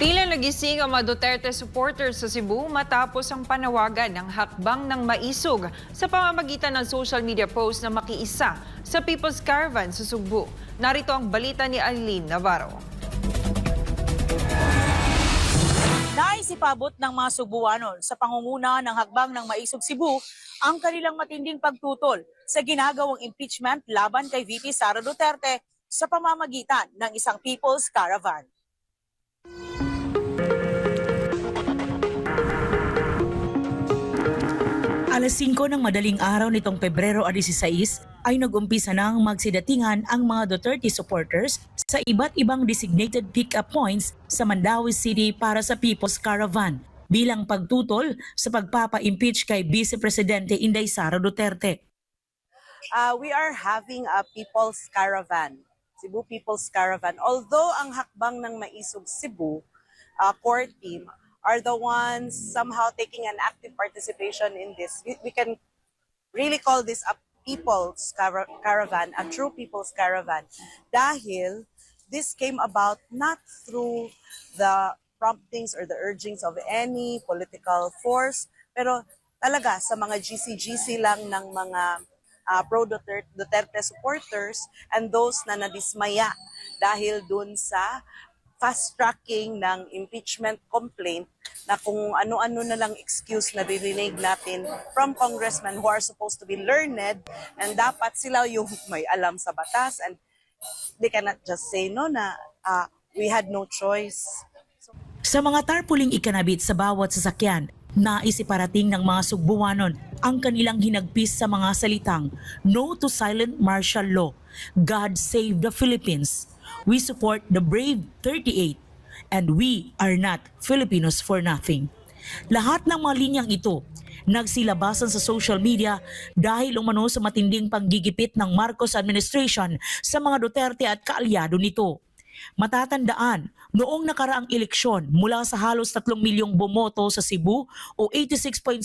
Tila nagising ang mga Duterte supporters sa Cebu matapos ang panawagan ng hakbang ng maisog sa pamamagitan ng social media post na makiisa sa People's Caravan sa Sugbo. Narito ang balita ni Aileen Navarro. Naisipabot ng mga Subuanon sa pangunguna ng hakbang ng Maisog Cebu ang kanilang matinding pagtutol sa ginagawang impeachment laban kay VP Sara Duterte sa pamamagitan ng isang People's Caravan. Alas 5 ng madaling araw nitong Pebrero 16 ay nag-umpisa nang magsidatingan ang mga Duterte supporters sa iba't ibang designated pick-up points sa Mandaue City para sa People's Caravan bilang pagtutol sa pagpapa-impeach kay Vice Presidente Inday Sara Duterte. We are having a People's Caravan, Cebu People's Caravan. Although ang hakbang ng Maisog Cebu core team are the ones somehow taking an active participation in this, we can really call this a People's Caravan, a true People's Caravan. Dahil this came about not through the promptings or the urgings of any political force, pero talaga sa mga GC-GC lang ng mga pro-Duterte supporters and those na nadismaya dahil dun sa fast-tracking ng impeachment complaint na kung ano-ano na lang excuse na ririnig natin from congressmen who are supposed to be learned and dapat sila yung may alam sa batas and they cannot just say no na we had no choice. Sa mga tarpuling ikanabit sa bawat sasakyan, naisiparating ng mga Sugbuanon ang kanilang hinagpis sa mga salitang No to Silent Martial Law, God Save the Philippines, We support the brave 38, and we are not Filipinos for nothing. Lahat ng mga linyang ito nagsilabasan sa social media dahil umano sa matinding panggigipit ng Marcos administration sa mga Duterte at kaalyado nito. Matatandaan, noong nakaraang eleksyon mula sa halos 3 milyong bumoto sa Cebu o 86.7%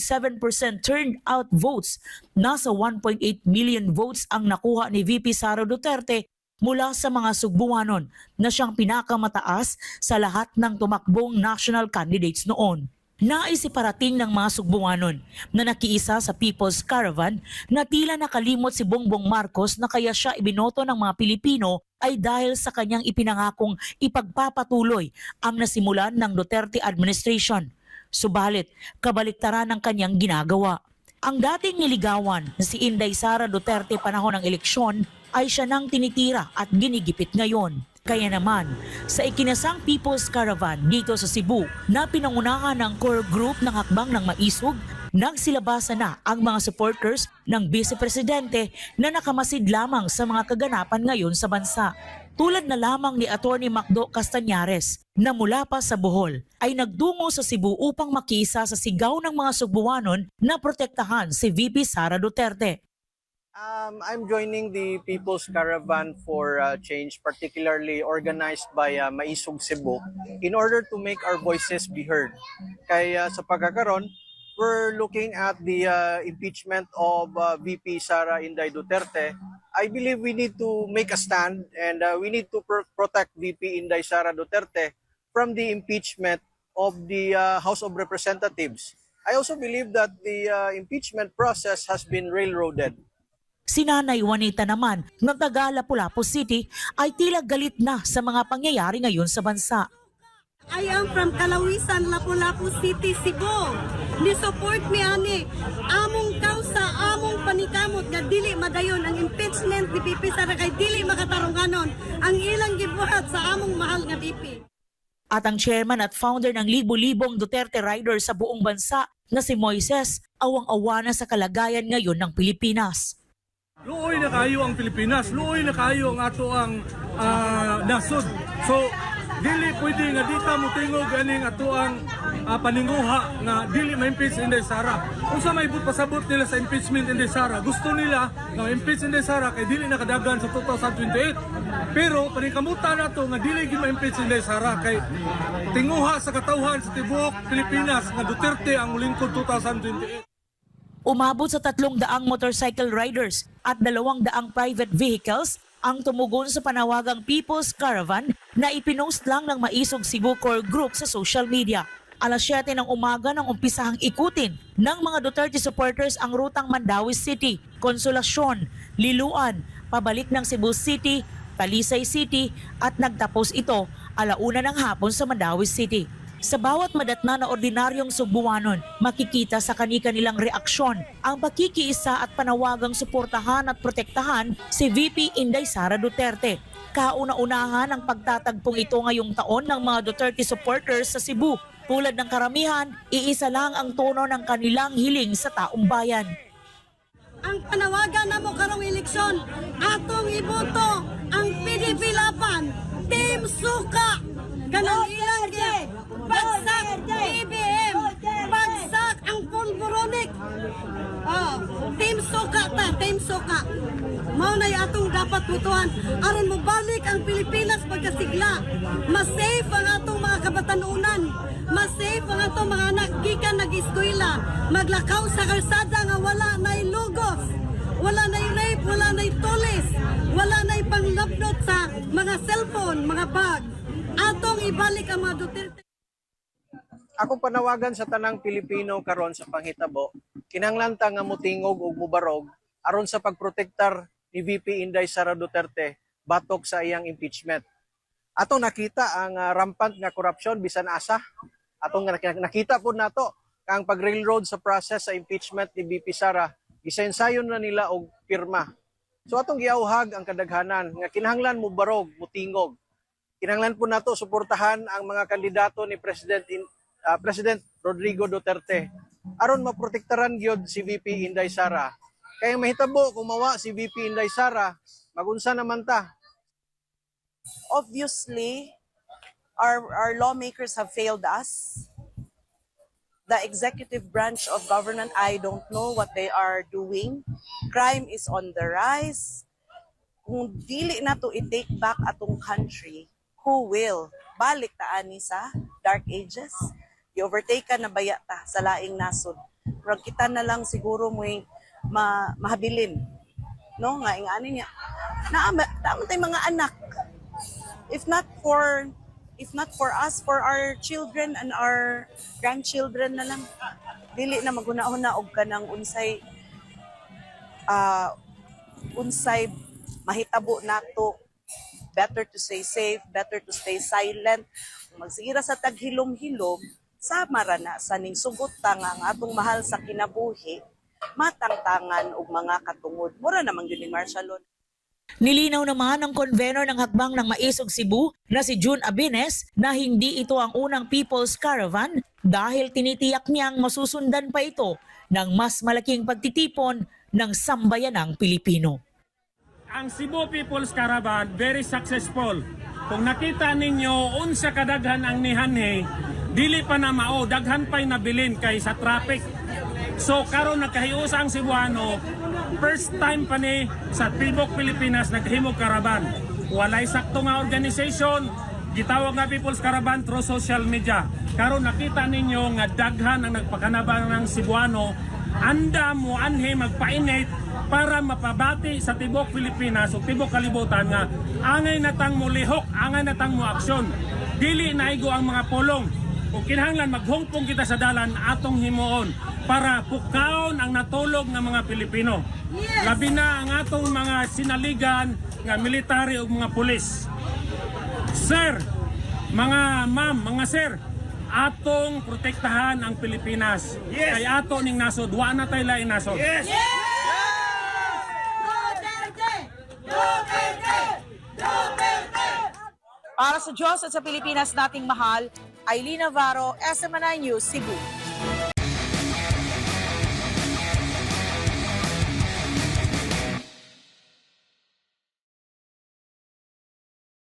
turnout votes, nasa 1.8 million votes ang nakuha ni VP Sara Duterte mula sa mga Sugbuanon na siyang pinakamataas sa lahat ng tumakbong national candidates noon. Naisiparating ng mga Sugbuanon na nakiisa sa People's Caravan na tila nakalimot si Bongbong Marcos na kaya siya ibinoto ng mga Pilipino ay dahil sa kanyang ipinangakong ipagpapatuloy ang nasimulan ng Duterte administration. Subalit, kabaliktaran ng kanyang ginagawa. Ang dating niligawan na si Inday Sara Duterte panahon ng eleksyon ay siya nang tinitira at ginigipit ngayon. Kaya naman, sa ikinasang People's Caravan dito sa Cebu na pinangunahan ng core group ng hakbang ng Maisog, nagsilabasa na ang mga supporters ng Vice Presidente na nakamasid lamang sa mga kaganapan ngayon sa bansa. Tulad na lamang ni Atty. Macdo Castañares na mula pa sa Bohol ay nagdungo sa Cebu upang makiisa sa sigaw ng mga Sugbuanon na protektahan si VP Sara Duterte. I'm joining the People's Caravan for Change, particularly organized by Maisog Cebu, in order to make our voices be heard. Kaya sa pagkakaroon, we're looking at the impeachment of VP Sara Inday Duterte. I believe we need to make a stand and we need to protect VP Inday Sara Duterte from the impeachment of the House of Representatives. I also believe that the impeachment process has been railroaded. Si Nanay Juanita naman ng taga Lapu-Lapu City ay tila galit na sa mga pangyayari ngayon sa bansa. I am from Kalawisan, Lapu-Lapu City, Cebu. Ni-support mi ani among kausa, among panikamot nga dili madayon ang impeachment ni VP Sara kay dili makatarunganon ang ilang gibuhat sa among mahal nga VP. At ang chairman at founder ng libo-libong Duterte Riders sa buong bansa na si Moises, awang-awa na sa kalagayan ngayon ng Pilipinas. Luoy na kayo ang Pilipinas, luoy na kayo ang ato ang nasod. So, dili pwede nga dita mo tingog ganing ato ang paninguha na dili ma-impeach Inday Sara. Kung sa may pasabot nila sa impeachment Inday Sara, gusto nila na impeach Inday Sara kay dili nakadagan sa 2028. Pero paningkamutan nato nga dili gyud ma-impeach Inday Sara kay tinguha sa katawhan sa tibuok Pilipinas nga Duterte ang lingkod 2028. Umabot sa 300 motorcycle riders at 200 private vehicles ang tumugon sa panawagang People's Caravan na ipinost lang ng Maisog Cebu Core Group sa social media. Alas 7 ng umaga nang umpisahang ikutin ng mga Duterte supporters ang rutang Mandawi City, Consolacion, Liloan, pabalik ng Cebu City, Talisay City at nagtapos ito 1:00 ng hapon sa Mandawi City. Sa bawat madatna na ordinaryong Subuanon, makikita sa kani-kanilang reaksyon ang pakikiisa at panawagang suportahan at protektahan si VP Inday Sara Duterte. Kauna-unahan ang pagtatagpong ito ngayong taon ng mga Duterte supporters sa Cebu. Tulad ng karamihan, iisa lang ang tono ng kanilang hiling sa taong bayan. Ang panawagan na mo karong eleksyon, atong iboto ang PDP Laban, Team Suka, kanang ilang bagsak BBM, bagsak ang Pulboronic. Team Suka ta, Team Suka. Mao na atong dapat butuhan aron mo balik ang Pilipinas pagkasigla. Mas safe ang atong mga kabatanunan. Mas safe ang atong mga anak gikan nag-eskwela. Maglakaw sa kalsada nga wala nay lugos. Wala nay rape, wala nay tulis. Wala nay panglapnot sa mga cellphone, mga bag. Atong ibalik ang mga Duterte. Akong panawagan sa tanang Pilipino karon sa panghitabo, kinahanglan nga mutingog ug mubarog aron sa pagprotektar ni VP Inday Sara Duterte batok sa iyang impeachment. Atong nakita ang rampant nga korupsyon bisan asa. Atong nakita po nato ang pag-railroad sa process sa impeachment ni VP Sara, gisensayon na nila og pirma. So atong giauhag ang kadaghanan nga kinahanglan mo barog, mutingog. Kinahanglan po nato suportahan ang mga kandidato ni President Rodrigo Duterte aron maprotektaran gyud si VP Inday Sara. Kaya mahitabo kung mawa si VP Inday Sara, magunsa naman ta. Obviously, our lawmakers have failed us. The executive branch of government, I don't know what they are doing. Crime is on the rise. Kung dili na to i-take back atong country, who will? Balik ta ani sa dark ages. I-overtake ka na baya ta sa laing nasod. Pero kita na lang siguro mo'y mahabilin. No? Nga ingani niya. Naamay tay mga anak. If not for us, for our children and our grandchildren na lang. Dili na magunahon na og kanang unsay mahitabo nato. Better to stay safe, better to stay silent. Magsigira sa taghilom-hilom, sama ra na sa ning sugot ta nga ang atong mahal sa kinabuhi, matangtangan og mga katungod. Mura namang yun ni martial law. Nilinaw naman ng convener ng Hakbang ng Maisog Cebu na si June Abines na hindi ito ang unang People's Caravan dahil tinitiyak niyang masusundan pa ito ng mas malaking pagtitipon ng sambayanang Pilipino. Ang Cebu People's Caravan very successful. Kung nakita ninyo unsa kadaghan ang nihanhe, dili pa na mao, daghan pa'y nabilin kay sa traffic. So karon nagkahiusa ang Cebuano, first time pa ni sa Tibok Pilipinas naghimog karaban. Walay sakto nga organization, gitawag nga People's Caravan through social media. Karon nakita ninyo nga daghan ang nagpakanaban ng Cebuano, anda mo anhe magpainit para mapabati sa Tibok Pilipinas o Tibok Kalibutan nga angay natang mo lihok, angay natang mo aksyon. Dili naigo ang mga pulong. Kung kinahanglan maghungpong kita sa dalan atong himuon para pukaon ang natulog ng mga Pilipino. Yes. Labi na ang atong mga sinaligan nga military o mga pulis. Sir, mga ma'am, mga sir, atong protektahan ang Pilipinas. Yes. Kay ato ning nasod, wa na tayo lain nasod. Yes. Yes. Para sa Diyos at sa Pilipinas nating mahal, Aileen Navarro, SMNI News, Cebu.